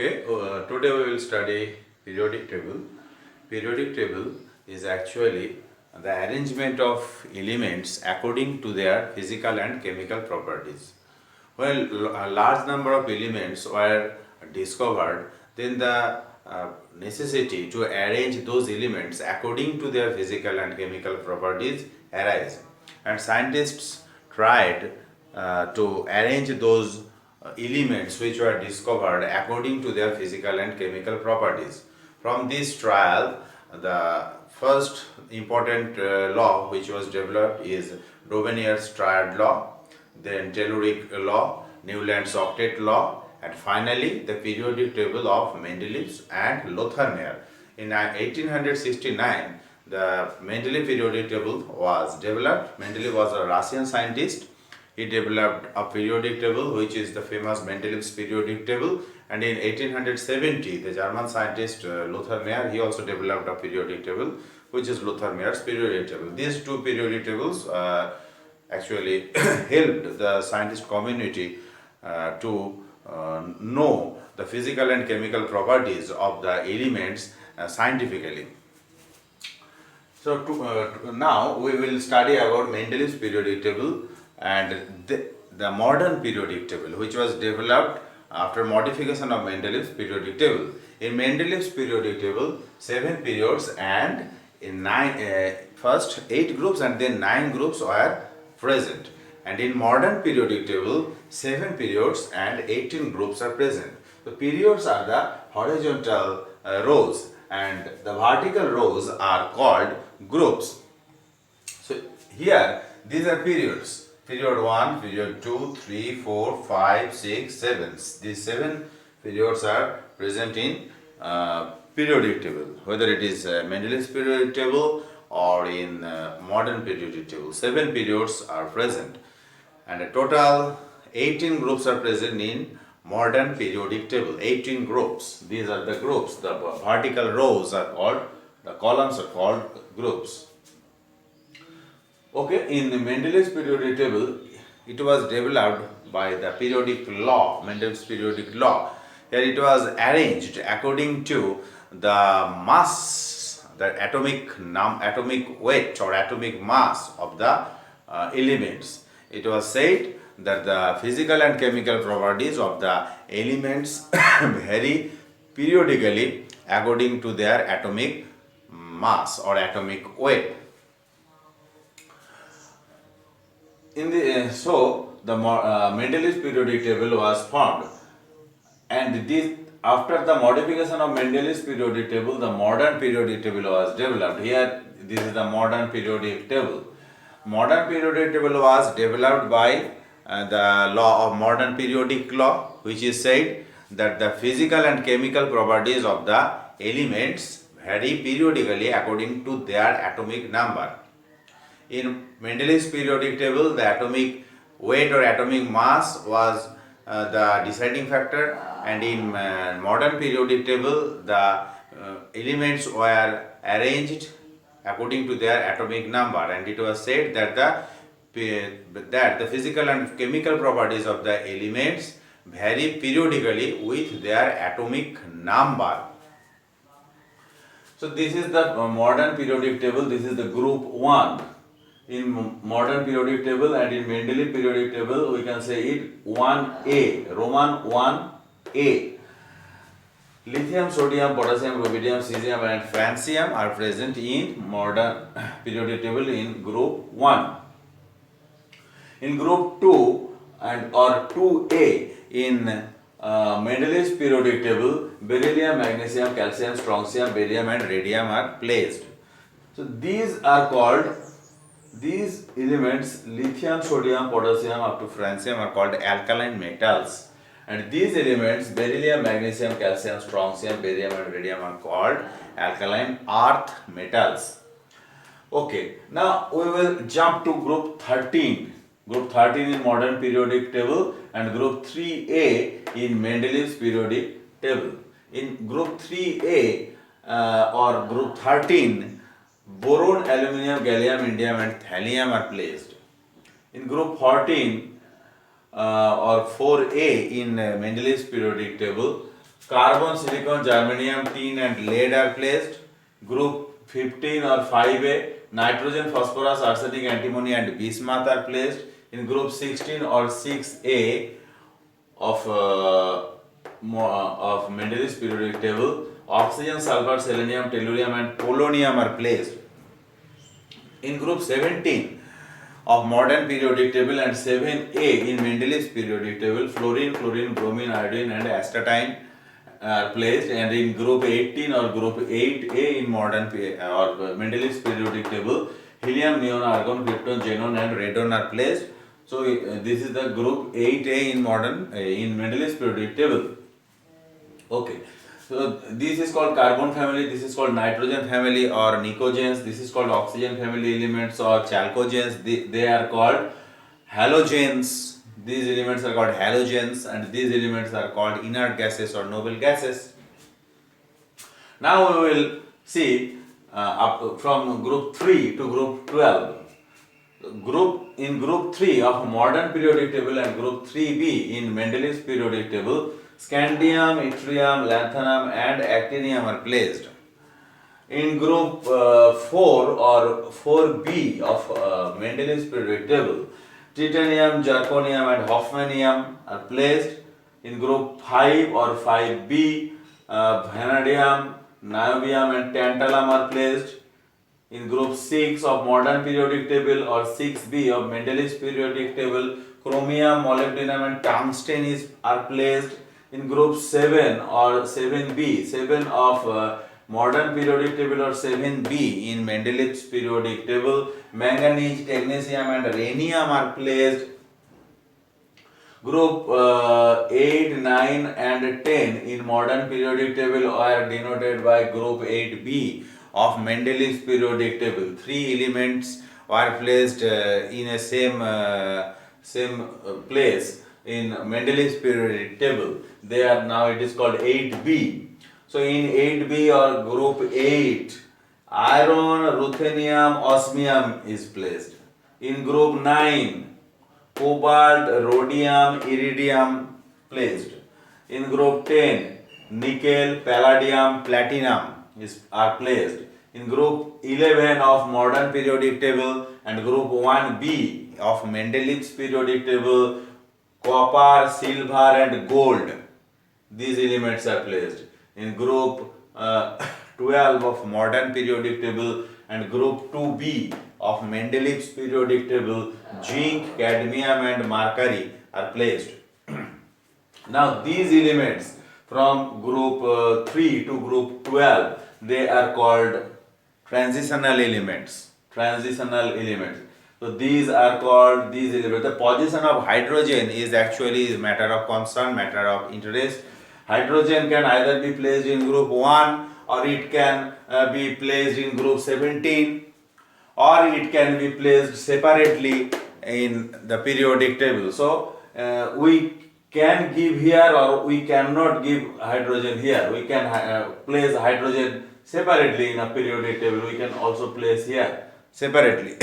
Okay, today we will study periodic table. Periodic table is actually the arrangement of elements according to their physical and chemical properties. When a large number of elements were discovered, then the necessity to arrange those elements according to their physical and chemical properties arise. And scientists tried to arrange those elements which were discovered according to their physical and chemical properties. From this trial, the first important law which was developed is Daubernier's triad law, then Telluric law, Newland's octet law, and finally the periodic table of Mendeleev's and Lothar-Meyer. In 1869, the Mendeleev periodic table was developed. Mendeleev was a Russian scientist. He developed a periodic table which is the famous Mendeleev's periodic table, and in 1870 the German scientist Lothar-Meyer, he also developed a periodic table which is Lothar-Meyer's periodic table. These two periodic tables actually helped the scientist community to know the physical and chemical properties of the elements scientifically. So now we will study about Mendeleev's periodic table and the modern periodic table which was developed after modification of Mendeleev's periodic table. In Mendeleev's periodic table, 7 periods and in first 8 groups and then 9 groups were present. And in modern periodic table, 7 periods and 18 groups are present. The periods are the horizontal rows and the vertical rows are called groups. So here these are periods. Period 1, period 2, 3, 4, 5, 6, 7. These 7 periods are present in periodic table, whether it is Mendeleev's periodic table or in modern periodic table. 7 periods are present and a total 18 groups are present in modern periodic table. 18 groups. These are the groups. The vertical rows are called, the columns are called groups. Okay, in the Mendeleev's periodic table, it was developed by the periodic law, Mendeleev's periodic law. Here it was arranged according to the mass, the atomic weight or atomic mass of the elements. It was said that the physical and chemical properties of the elements vary periodically according to their atomic mass or atomic weight. In the so the Mendeleev's periodic table was formed, and this after the modification of Mendeleev's periodic table, the modern periodic table was developed. Here, this is the modern periodic table. Modern periodic table was developed by the law of modern periodic law, which is said that the physical and chemical properties of the elements vary periodically according to their atomic number. In Mendeleev's periodic table, the atomic weight or atomic mass was the deciding factor, and in modern periodic table, the elements were arranged according to their atomic number, and it was said that the physical and chemical properties of the elements vary periodically with their atomic number. So this is the modern periodic table. This is the group 1. In modern periodic table and in Mendeleev periodic table, we can say it 1A, Roman 1A. Lithium, sodium, potassium, rubidium, cesium and francium are present in modern periodic table in group 1. In group 2 and or 2A in Mendeleev's periodic table, beryllium, magnesium, calcium, strontium, barium and radium are placed. So these are called, these elements lithium, sodium, potassium up to francium are called alkaline metals, and these elements beryllium, magnesium, calcium, strontium, barium and radium are called alkaline earth metals. Okay, now we will jump to group 13. Group 13 in modern periodic table and group 3A in Mendeleev's periodic table. In group 3A or group 13, boron, aluminium, gallium, indium and thallium are placed. In group 14 or 4A in Mendeleev's periodic table, Carbon, silicon, germanium, tin and lead are placed. Group 15 or 5A, nitrogen, phosphorus, arsenic, antimony and bismuth are placed. In group 16 or 6A of Mendeleev's periodic table, oxygen, sulfur, selenium, tellurium and polonium are placed. In group 17 of modern periodic table and 7A in Mendeleev's periodic table, fluorine, chlorine, bromine, iodine and astatine are placed, and in group 18 or group 8A in modern or Mendeleev's periodic table, helium, neon, argon, krypton, xenon and radon are placed. So this is the group 8A in modern in Mendeleev's periodic table. Okay. So this is called carbon family, this is called nitrogen family or nicogens, this is called oxygen family elements or chalcogens, they are called halogens. These elements are called halogens and these elements are called inert gases or noble gases. Now we will see up from group 3 to group 12. In group 3 of modern periodic table and group 3B in Mendeleev's periodic table, scandium, yttrium, lanthanum and actinium are placed. In group 4 or 4B of Mendeleev's periodic table, titanium, zirconium and hofmanium are placed. In group 5 or 5B, vanadium, niobium and tantalum are placed. In group 6 of modern periodic table or 6B of Mendeleev's periodic table, chromium, molybdenum and tungsten are placed. In group 7 or 7B, 7 of modern periodic table or 7B in Mendeleev's periodic table, manganese, technetium and rhenium are placed. Group 8, 9 and 10 in modern periodic table are denoted by group 8B of Mendeleev's periodic table. Three elements are placed in a same place in Mendeleev's periodic table. They are now, it is called 8B. So in 8B or group 8, iron, ruthenium, osmium is placed. In group 9, cobalt, rhodium, iridium placed. In group 10, nickel, palladium, platinum are placed. In group 11 of modern periodic table and group 1B of Mendeleev's periodic table, copper, silver and gold, these elements are placed. In group 12 of modern periodic table and group 2B of Mendeleev's periodic table, zinc, cadmium and mercury are placed. Now these elements from group 3 to group 12, they are called transitional elements. So these are called these elements. The position of hydrogen is actually a matter of concern, matter of interest. Hydrogen can either be placed in group 1 or it can be placed in group 17 or it can be placed separately in the periodic table. So we can give here or we cannot give hydrogen here. We can place hydrogen separately in a periodic table. We can also place here separately.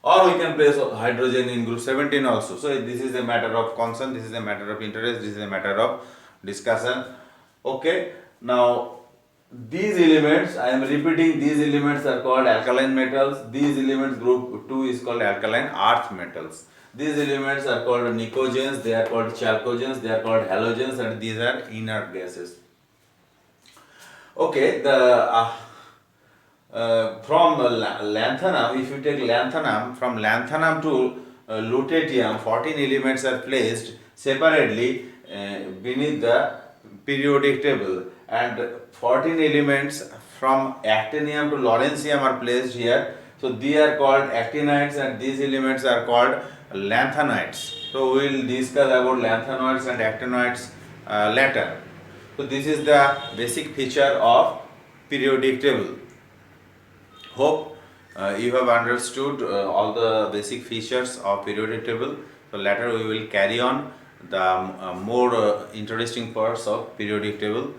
Or we can place hydrogen in group 17 also. So this is a matter of concern, this is a matter of interest, this is a matter of discussion. Okay, now these elements, I am repeating, these elements are called alkaline metals. These elements, group 2 is called alkaline earth metals. These elements are called nicogens, they are called chalcogens, they are called halogens and these are inert gases. Okay, from lanthanum, if you take lanthanum, from lanthanum to lutetium, 14 elements are placed separately beneath the periodic table and 14 elements from actinium to lawrencium are placed here. So these are called actinides and these elements are called lanthanides. So we will discuss about lanthanoids and actinoids later. So this is the basic feature of periodic table. Hope you have understood all the basic features of periodic table. So later we will carry on the more interesting parts of periodic table.